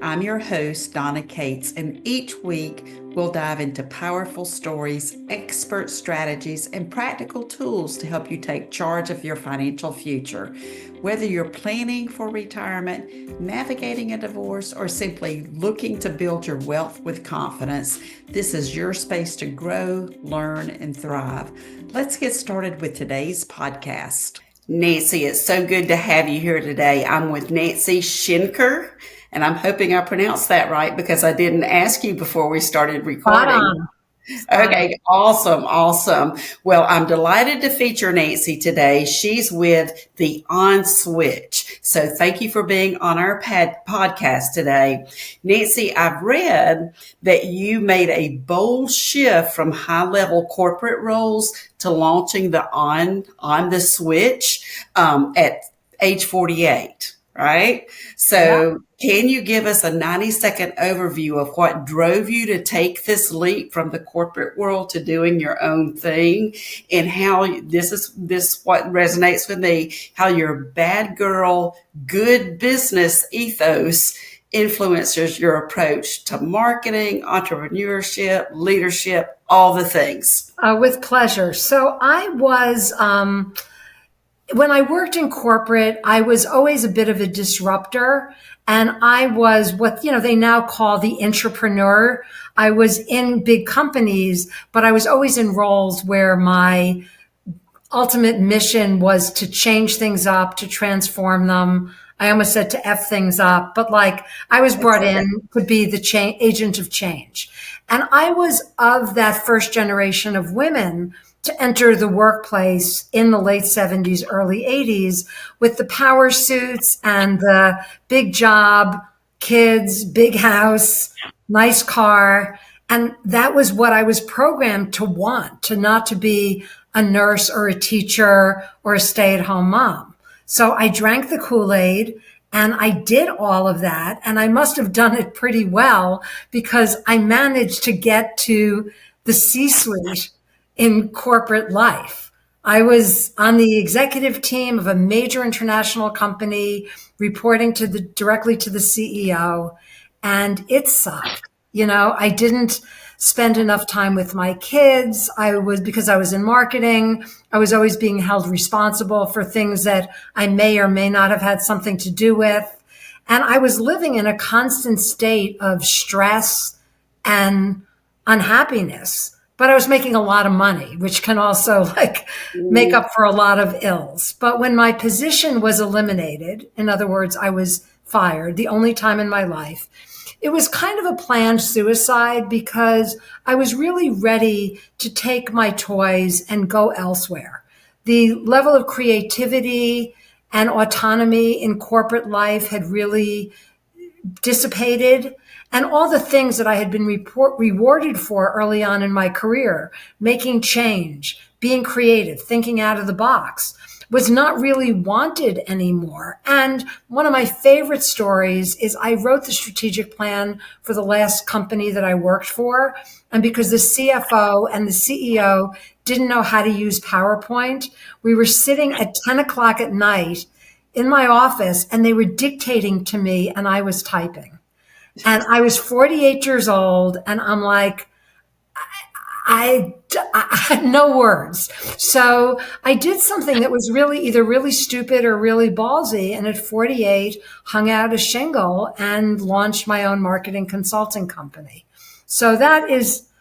I'm your host, Donna Cates, and each week we'll dive into powerful stories, expert strategies, and practical tools to help you take charge of your financial future. Whether you're planning for retirement, navigating a divorce, or simply looking to build your wealth with confidence, this is your space to grow, learn, and thrive. Let's get started with today's podcast. Nancy, it's so good to have you here today. I'm with Nancy Shenker, and I'm hoping I pronounced that right because I didn't ask you before we started Spot recording. on. Okay, awesome. Well, I'm delighted to feature Nancy today. She's with the On Switch. So thank you for being on our podcast today. Nancy, I've read that you made a bold shift from high-level corporate roles to launching the On the Switch at age 48. Right? So can you give us a 90-second overview of what drove you to take this leap from the corporate world to doing your own thing, and how this what resonates with me, how your bad girl, good business ethos influences your approach to marketing, entrepreneurship, leadership, all the things. With pleasure. So I was, when I worked in corporate, I was always a bit of a disruptor. And I was what, they now call the entrepreneur. I was in big companies, but I was always in roles where my ultimate mission was to change things up, to transform them. I almost said to F things up, but I was brought in to be the agent of change. And I was of that first generation of women to enter the workplace in the late 70s, early 80s with the power suits and the big job, kids, big house, nice car. And that was what I was programmed to want, to not to be a nurse or a teacher or a stay-at-home mom. So I drank the Kool-Aid and I did all of that. And I must have done it pretty well because I managed to get to the C-suite in corporate life. I was on the executive team of a major international company reporting directly to the CEO, and it sucked. I didn't spend enough time with my kids. Because I was in marketing, I was always being held responsible for things that I may or may not have had something to do with. And I was living in a constant state of stress and unhappiness. But I was making a lot of money, which can also make up for a lot of ills. But when my position was eliminated, in other words, I was fired, the only time in my life, it was kind of a planned suicide because I was really ready to take my toys and go elsewhere. The level of creativity and autonomy in corporate life had really dissipated. And all the things that I had been rewarded for early on in my career, making change, being creative, thinking out of the box, was not really wanted anymore. And one of my favorite stories is I wrote the strategic plan for the last company that I worked for. And because the CFO and the CEO didn't know how to use PowerPoint, we were sitting at 10 o'clock at night in my office and they were dictating to me and I was typing. And I was 48 years old and I'm like, I had no words. So I did something that was really either really stupid or really ballsy. And at 48, hung out a shingle and launched my own marketing consulting company. So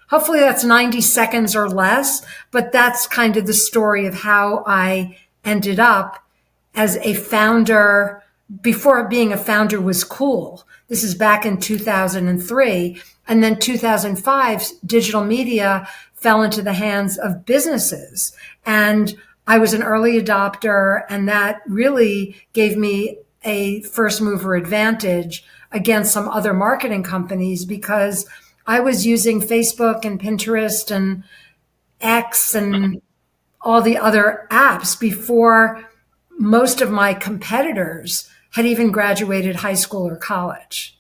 hopefully that's 90 seconds or less, but that's kind of the story of how I ended up as a founder. Before being a founder was cool. This is back in 2003. And then 2005, digital media fell into the hands of businesses. And I was an early adopter, and that really gave me a first mover advantage against some other marketing companies because I was using Facebook and Pinterest and X and all the other apps before most of my competitors had even graduated high school or college.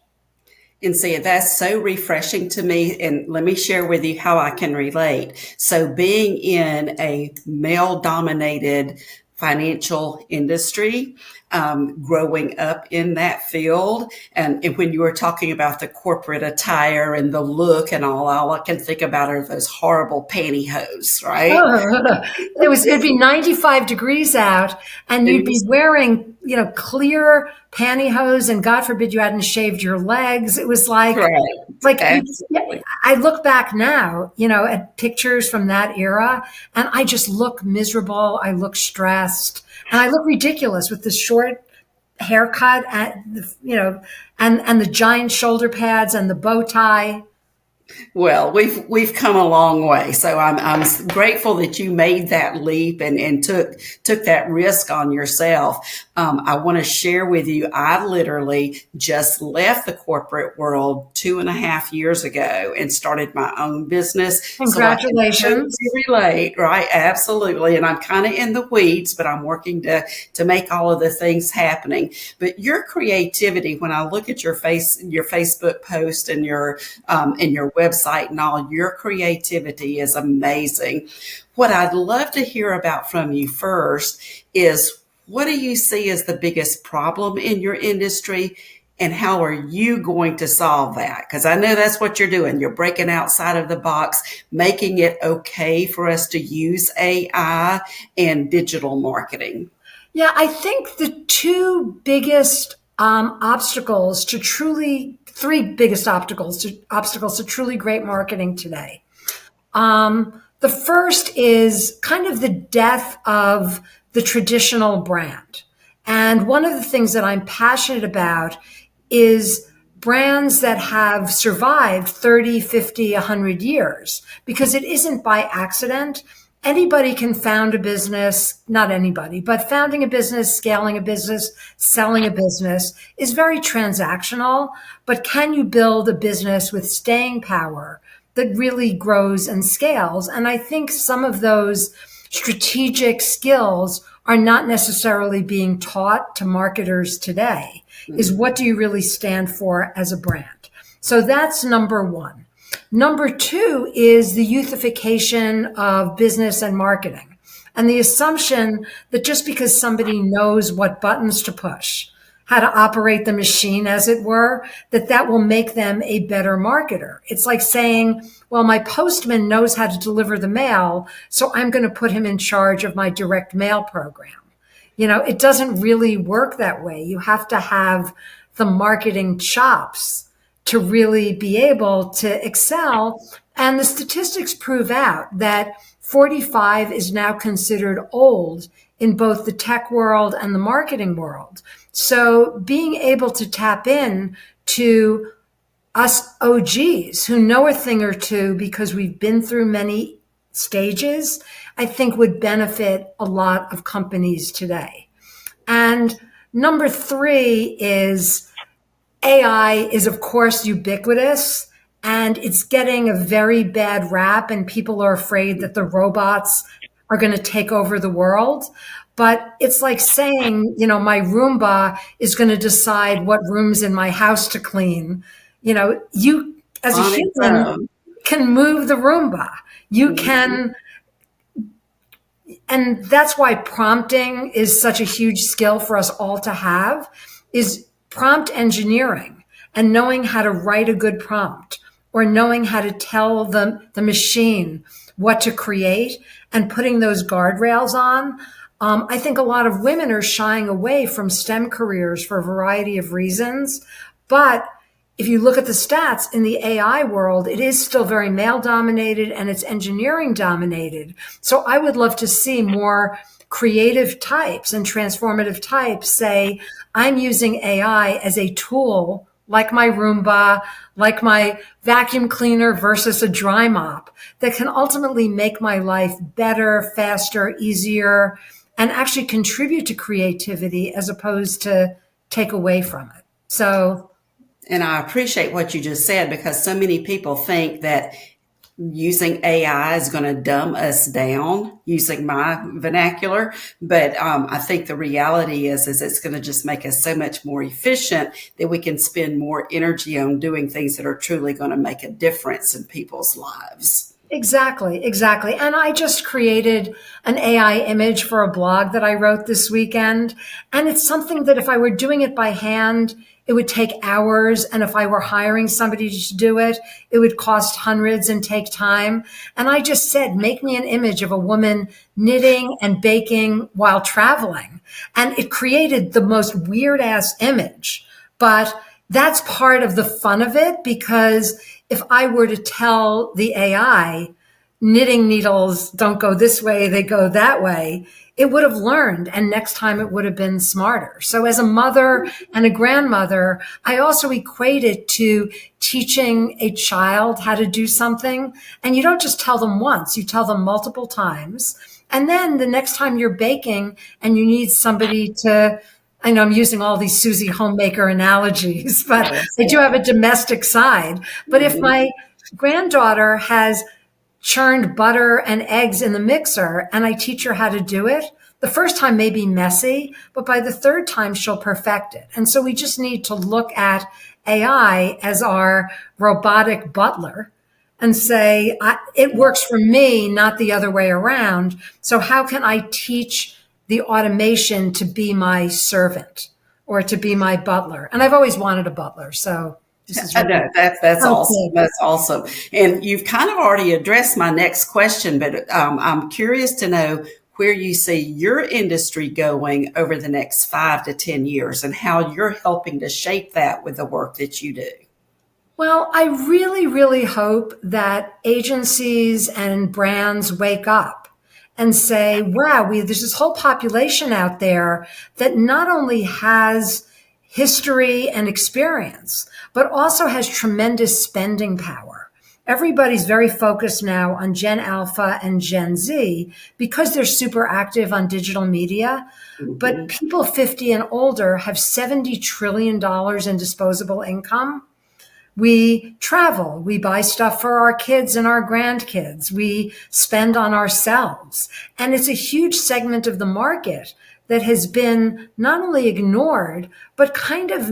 And see, that's so refreshing to me. And let me share with you how I can relate. So being in a male dominated financial industry, growing up in that field. And when you were talking about the corporate attire and the look and all I can think about are those horrible pantyhose, right? Oh, it'd be 95 degrees out and you'd be wearing, clear pantyhose and God forbid you hadn't shaved your legs. It was Right. yeah, I look back now, at pictures from that era and I just look miserable. I look stressed and I look ridiculous with the short haircut and the giant shoulder pads and the bow tie. Well, we've come a long way, so I'm grateful that you made that leap and took that risk on yourself. I want to share with you, I literally just left the corporate world 2.5 years ago and started my own business. Congratulations. So I can totally relate, right? Absolutely. And I'm kind of in the weeds, but I'm working to make all of the things happening. But your creativity, when I look at your Facebook post and your website and all, your creativity is amazing. What I'd love to hear about from you first is, what do you see as the biggest problem in your industry and how are you going to solve that? Because I know that's what you're doing. You're breaking outside of the box, making it okay for us to use AI and digital marketing. Yeah, I think the two biggest obstacles to truly, three biggest obstacles to truly great marketing today. The first is kind of the death of the traditional brand. And one of the things that I'm passionate about is brands that have survived 30, 50, 100 years, because it isn't by accident. Anybody can found a business, not anybody, but founding a business, scaling a business, selling a business is very transactional. But can you build a business with staying power that really grows and scales? And I think some of those strategic skills are not necessarily being taught to marketers today. Is what do you really stand for as a brand? So that's number one. Number two is the youthification of business and marketing, and the assumption that just because somebody knows what buttons to push, how to operate the machine, as it were, that will make them a better marketer. It's like saying, well, my postman knows how to deliver the mail, so I'm going to put him in charge of my direct mail program. It doesn't really work that way. You have to have the marketing chops to really be able to excel. And the statistics prove out that 45 is now considered old in both the tech world and the marketing world. So being able to tap in to us OGs who know a thing or two because we've been through many stages, I think would benefit a lot of companies today. And number three is AI is, of course, ubiquitous, and it's getting a very bad rap, and people are afraid that the robots are going to take over the world. But it's like saying, my Roomba is going to decide what rooms in my house to clean. You as a human can move the Roomba. You can. And that's why prompting is such a huge skill for us all to have, is prompt engineering and knowing how to write a good prompt, or knowing how to tell the machine what to create and putting those guardrails on. I think a lot of women are shying away from STEM careers for a variety of reasons. But if you look at the stats in the AI world, it is still very male dominated and it's engineering dominated. So I would love to see more creative types and transformative types say, I'm using AI as a tool, like my Roomba, like my vacuum cleaner versus a dry mop, that can ultimately make my life better, faster, easier, and actually contribute to creativity as opposed to take away from it. And I appreciate what you just said, because so many people think that using AI is going to dumb us down, using my vernacular. But I think the reality is it's going to just make us so much more efficient that we can spend more energy on doing things that are truly going to make a difference in people's lives. Exactly, exactly. And I just created an AI image for a blog that I wrote this weekend. And it's something that if I were doing it by hand, it would take hours. And if I were hiring somebody to do it, it would cost hundreds and take time. And I just said, make me an image of a woman knitting and baking while traveling. And it created the most weird ass image. But that's part of the fun of it, because if I were to tell the AI knitting needles don't go this way, they go that way, it would have learned. And next time it would have been smarter. So as a mother and a grandmother, I also equate it to teaching a child how to do something. And you don't just tell them once, you tell them multiple times. And then the next time you're baking and you need somebody to, I know I'm using all these Susie homemaker analogies, but I do have a domestic side. But if my granddaughter has churned butter and eggs in the mixer and I teach her how to do it, the first time may be messy, but by the third time she'll perfect it. And so we just need to look at AI as our robotic butler and say, it works for me, not the other way around. So how can I teach the automation to be my servant or to be my butler? And I've always wanted a butler. So this is I really know that's awesome. That's awesome. And you've kind of already addressed my next question, but I'm curious to know where you see your industry going over the next 5 to 10 years and how you're helping to shape that with the work that you do. Well, I really, really hope that agencies and brands wake up and say, wow, there's this whole population out there that not only has history and experience, but also has tremendous spending power. Everybody's very focused now on Gen Alpha and Gen Z because they're super active on digital media. But people 50 and older have $70 trillion in disposable income. We travel, we buy stuff for our kids and our grandkids, we spend on ourselves. And it's a huge segment of the market that has been not only ignored, but kind of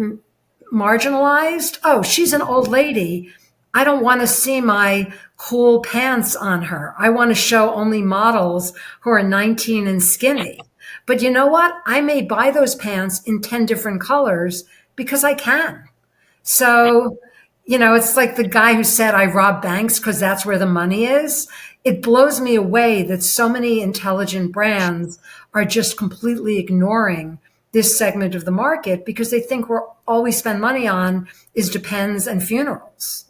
marginalized. Oh, she's an old lady. I don't want to see my cool pants on her. I want to show only models who are 19 and skinny. But you know what? I may buy those pants in 10 different colors because I can. So, it's like the guy who said, I rob banks because that's where the money is. It blows me away that so many intelligent brands are just completely ignoring this segment of the market because they think all we spend money on is Depends and funerals.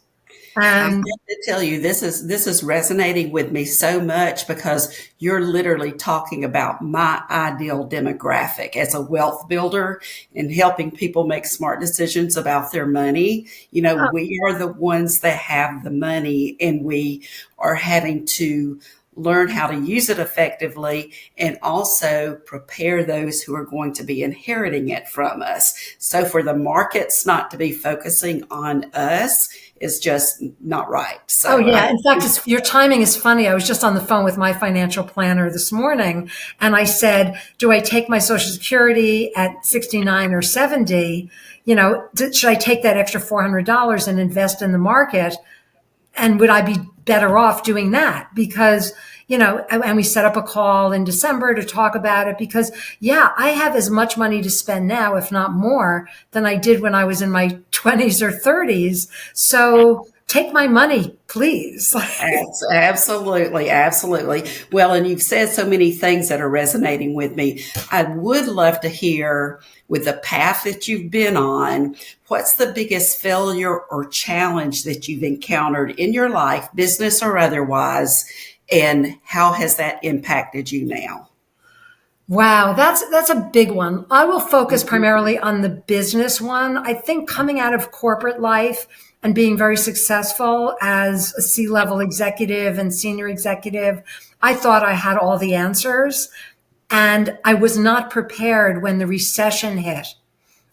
I have And to tell you, this is resonating with me so much because you're literally talking about my ideal demographic as a wealth builder and helping people make smart decisions about their money. We are the ones that have the money and we are having to learn how to use it effectively and also prepare those who are going to be inheriting it from us. So for the markets not to be focusing on us is just not right. So, oh yeah. In fact, your timing is funny. I was just on the phone with my financial planner this morning and I said, do I take my Social Security at 69 or 70? Should I take that extra $400 and invest in the market? And would I be better off doing that? Because, and we set up a call in December to talk about it because, yeah, I have as much money to spend now, if not more, than I did when I was in my 20s or 30s. So take my money, please. Absolutely, absolutely. Well, and you've said so many things that are resonating with me. I would love to hear, with the path that you've been on, what's the biggest failure or challenge that you've encountered in your life, business or otherwise, and how has that impacted you now? Wow, that's a big one. I will focus primarily on the business one. I think coming out of corporate life and being very successful as a C-level executive and senior executive, I thought I had all the answers. And I was not prepared when the recession hit.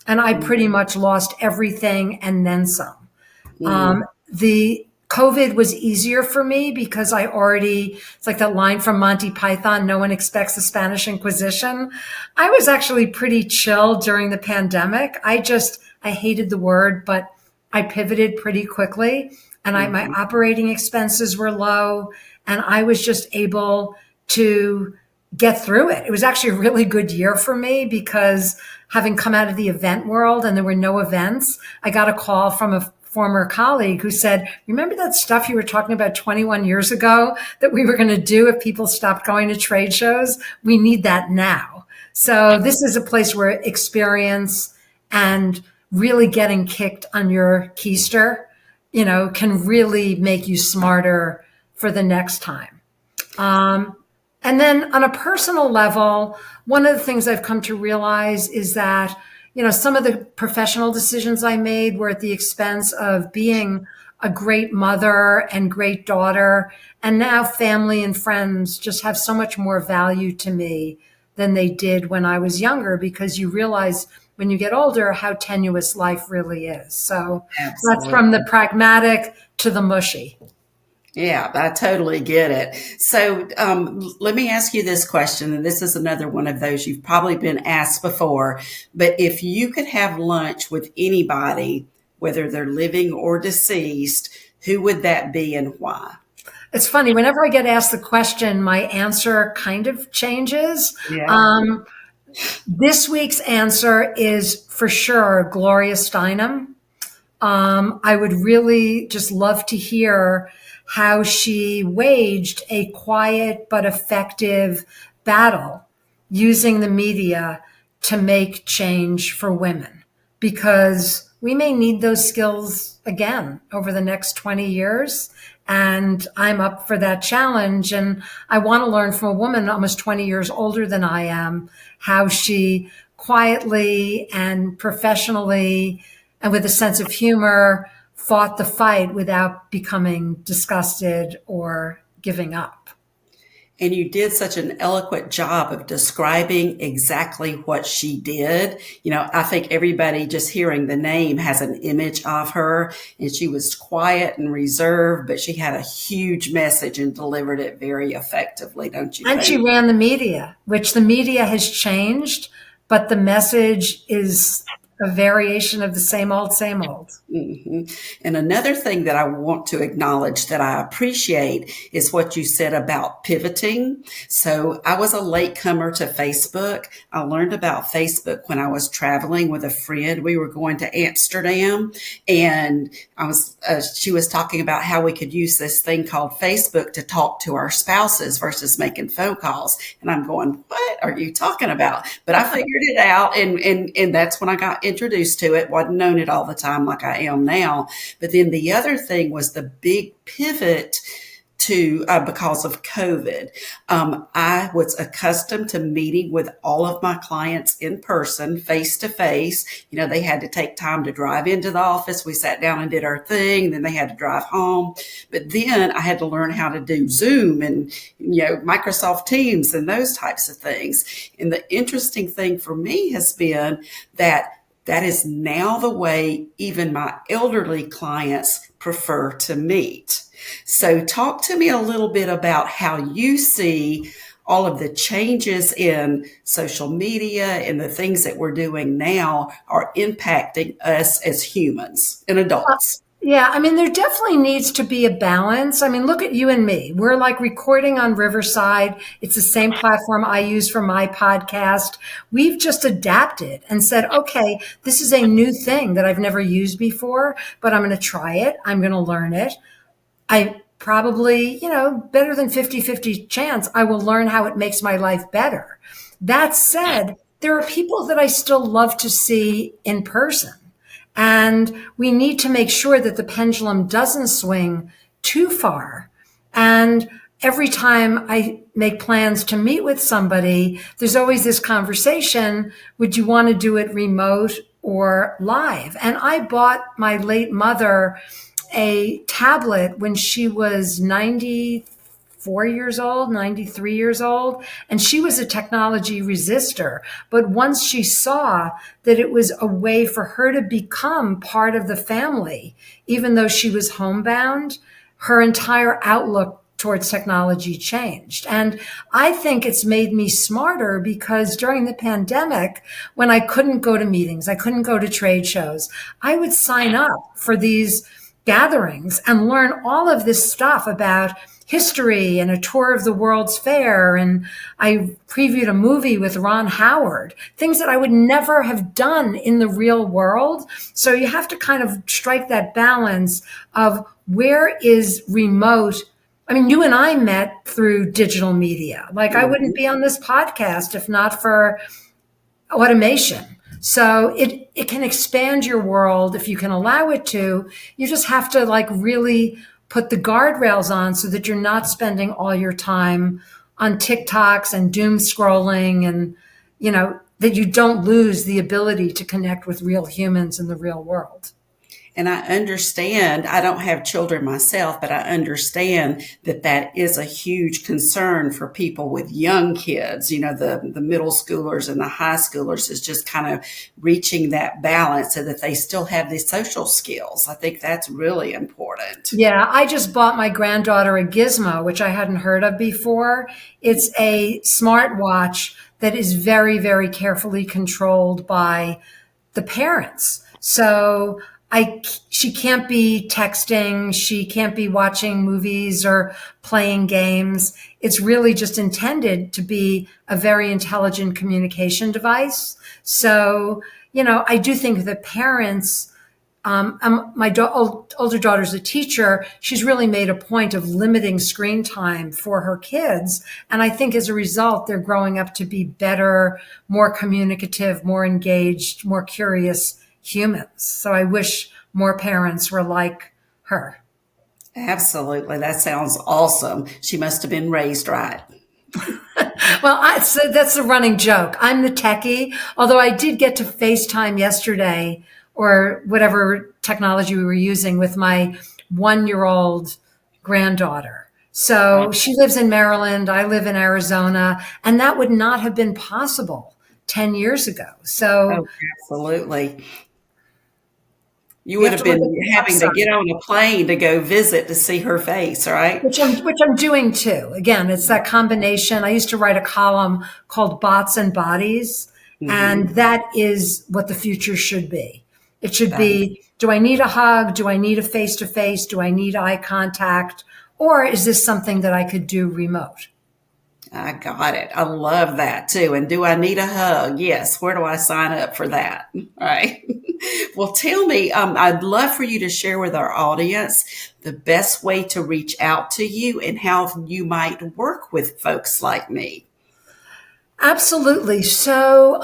And I pretty much lost everything and then some. The COVID was easier for me because it's like that line from Monty Python, no one expects the Spanish Inquisition. I was actually pretty chill during the pandemic. I hated the word, but I pivoted pretty quickly, and my operating expenses were low, and I was just able to get through it. It was actually a really good year for me because having come out of the event world and there were no events, I got a call from a former colleague who said, remember that stuff you were talking about 21 years ago that we were going to do if people stopped going to trade shows? We need that now. So this is a place where experience and really getting kicked on your keister, can really make you smarter for the next time. And then on a personal level, one of the things I've come to realize is that, some of the professional decisions I made were at the expense of being a great mother and great daughter. And now family and friends just have so much more value to me than they did when I was younger, because you realize when you get older how tenuous life really is. So That's from the pragmatic to the mushy. Yeah, I totally get it. So let me ask you this question, and this is another one of those you've probably been asked before, but if you could have lunch with anybody, whether they're living or deceased, who would that be and why? It's funny, whenever I get asked the question, my answer kind of changes. Yeah. This week's answer is for sure Gloria Steinem. I would really just love to hear how she waged a quiet but effective battle using the media to make change for women, because we may need those skills again over the next 20 years. And I'm up for that challenge. And I want to learn from a woman almost 20 years older than I am, how she quietly and professionally and with a sense of humor fought the fight without becoming disgusted or giving up. And you did such an eloquent job of describing exactly what she did. I think everybody just hearing the name has an image of her, and she was quiet and reserved, but she had a huge message and delivered it very effectively, don't you think? And she ran the media, which the media has changed, but the message is a variation of the same old, same old. Mm-hmm. And another thing that I want to acknowledge that I appreciate is what you said about pivoting. So I was a latecomer to Facebook. I learned about Facebook when I was traveling with a friend. We were going to Amsterdam, and she was talking about how we could use this thing called Facebook to talk to our spouses versus making phone calls. And I'm going, what are you talking about? But I figured it out, and that's when I got introduced to it. Wasn't known it all the time like I am now. But then the other thing was the big pivot to because of COVID. I was accustomed to meeting with all of my clients in person, face to face. They had to take time to drive into the office. We sat down and did our thing. Then they had to drive home. But then I had to learn how to do Zoom and, Microsoft Teams and those types of things. And the interesting thing for me has been that is now the way even my elderly clients prefer to meet. So talk to me a little bit about how you see all of the changes in social media and the things that we're doing now are impacting us as humans and adults. Yeah, there definitely needs to be a balance. Look at you and me. We're like recording on Riverside. It's the same platform I use for my podcast. We've just adapted and said, okay, this is a new thing that I've never used before, but I'm going to try it. I'm going to learn it. I probably, better than 50-50 chance I will learn how it makes my life better. That said, there are people that I still love to see in person. And we need to make sure that the pendulum doesn't swing too far. And every time I make plans to meet with somebody, there's always this conversation, would you want to do it remote or live? And I bought my late mother a tablet when she was 94 years old, 93 years old, and she was a technology resistor. But once she saw that it was a way for her to become part of the family, even though she was homebound, her entire outlook towards technology changed. And I think it's made me smarter because during the pandemic, when I couldn't go to meetings, I couldn't go to trade shows, I would sign up for these gatherings and learn all of this stuff about history and a tour of the World's Fair. And I previewed a movie with Ron Howard, things that I would never have done in the real world. So you have to kind of strike that balance of where is remote. I mean, you and I met through digital media. Like I wouldn't be on this podcast if not for automation. So it can expand your world if you can allow it to. You just have to like really put the guardrails on so that you're not spending all your time on TikToks and doom scrolling and, that you don't lose the ability to connect with real humans in the real world. And I understand, I don't have children myself, but I understand that that is a huge concern for people with young kids. The middle schoolers and the high schoolers is just kind of reaching that balance so that they still have these social skills. I think that's really important. Yeah, I just bought my granddaughter a gizmo, which I hadn't heard of before. It's a smartwatch that is very, very carefully controlled by the parents. So she can't be texting. She can't be watching movies or playing games. It's really just intended to be a very intelligent communication device. So, I do think that parents, my older daughter's a teacher. She's really made a point of limiting screen time for her kids. And I think as a result, they're growing up to be better, more communicative, more engaged, more curious humans. So I wish more parents were like her. Absolutely. That sounds awesome. She must have been raised right. Well, so that's a running joke. I'm the techie, although I did get to FaceTime yesterday or whatever technology we were using with my 1-year-old granddaughter. So she lives in Maryland. I live in Arizona, and that would not have been possible 10 years ago. So absolutely. You would have been having to get on a plane to go visit to see her face, right? Which I'm doing too. Again, it's that combination. I used to write a column called Bots and Bodies, and that is what the future should be. It should be, do I need a hug? Do I need a face-to-face? Do I need eye contact? Or is this something that I could do remote? I got it. I love that too. And do I need a hug? Yes. Where do I sign up for that? All right. Well, tell me, I'd love for you to share with our audience the best way to reach out to you and how you might work with folks like me. Absolutely. So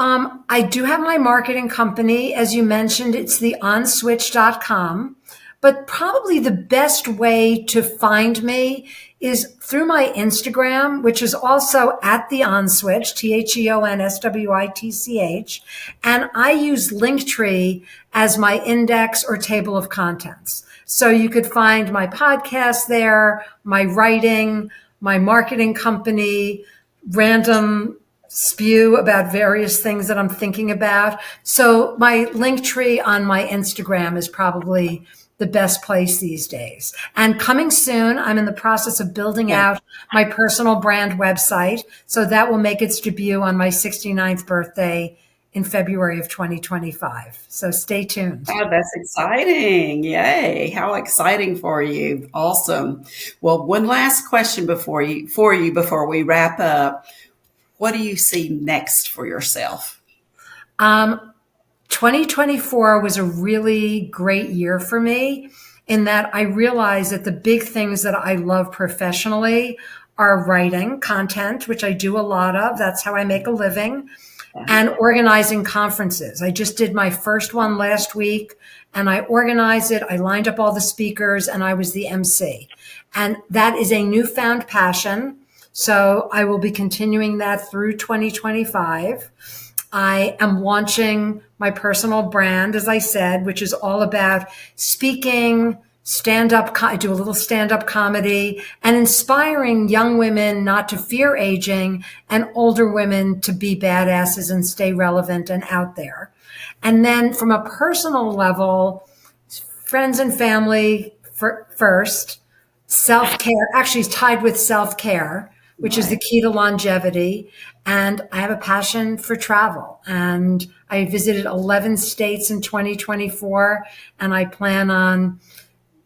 I do have my marketing company. As you mentioned, it's the onswitch.com. But probably the best way to find me is through my Instagram, which is also at the OnSwitch, TheOnSwitch. And I use Linktree as my index or table of contents. So you could find my podcast there, my writing, my marketing company, random spew about various things that I'm thinking about. So my Linktree on my Instagram is probably the best place these days. And coming soon, I'm in the process of building out my personal brand website. So that will make its debut on my 69th birthday in February of 2025. So stay tuned. Oh, that's exciting. Yay. How exciting for you. Awesome. Well, one last question before we wrap up. What do you see next for yourself? 2024 was a really great year for me in that I realized that the big things that I love professionally are writing content, which I do a lot of. That's how I make a living, and organizing conferences. I just did my first one last week and I organized it. I lined up all the speakers and I was the MC. And that is a newfound passion. So I will be continuing that through 2025. I am launching my personal brand, as I said, which is all about speaking, stand-up. I do a little stand-up comedy and inspiring young women not to fear aging and older women to be badasses and stay relevant and out there. And then from a personal level, friends and family first, self-care, actually is tied with self-care, which is the Right. key to longevity. And I have a passion for travel. And I visited 11 states in 2024, and I plan on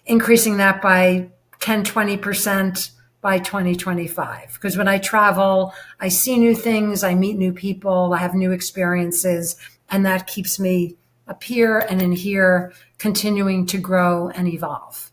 increasing that by 10, 20% by 2025. Because when I travel, I see new things, I meet new people, I have new experiences, and that keeps me up here and in here, continuing to grow and evolve.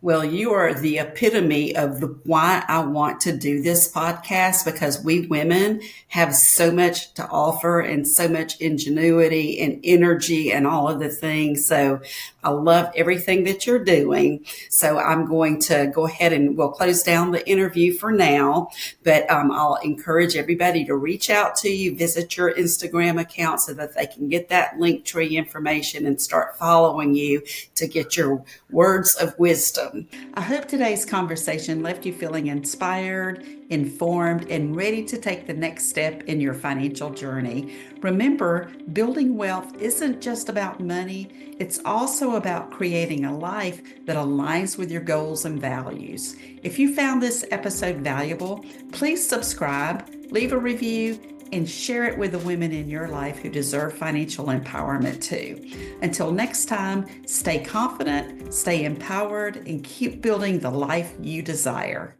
Well, you are the epitome of the why I want to do this podcast, because we women have so much to offer and so much ingenuity and energy and all of the things. So I love everything that you're doing. So I'm going to go ahead and we'll close down the interview for now, but I'll encourage everybody to reach out to you, visit your Instagram account so that they can get that link tree information and start following you to get your words of wisdom. I hope today's conversation left you feeling inspired, informed, and ready to take the next step in your financial journey. Remember, building wealth isn't just about money, it's also about creating a life that aligns with your goals and values. If you found this episode valuable, please subscribe, leave a review, and share it with the women in your life who deserve financial empowerment too. Until next time, stay confident, stay empowered, and keep building the life you desire.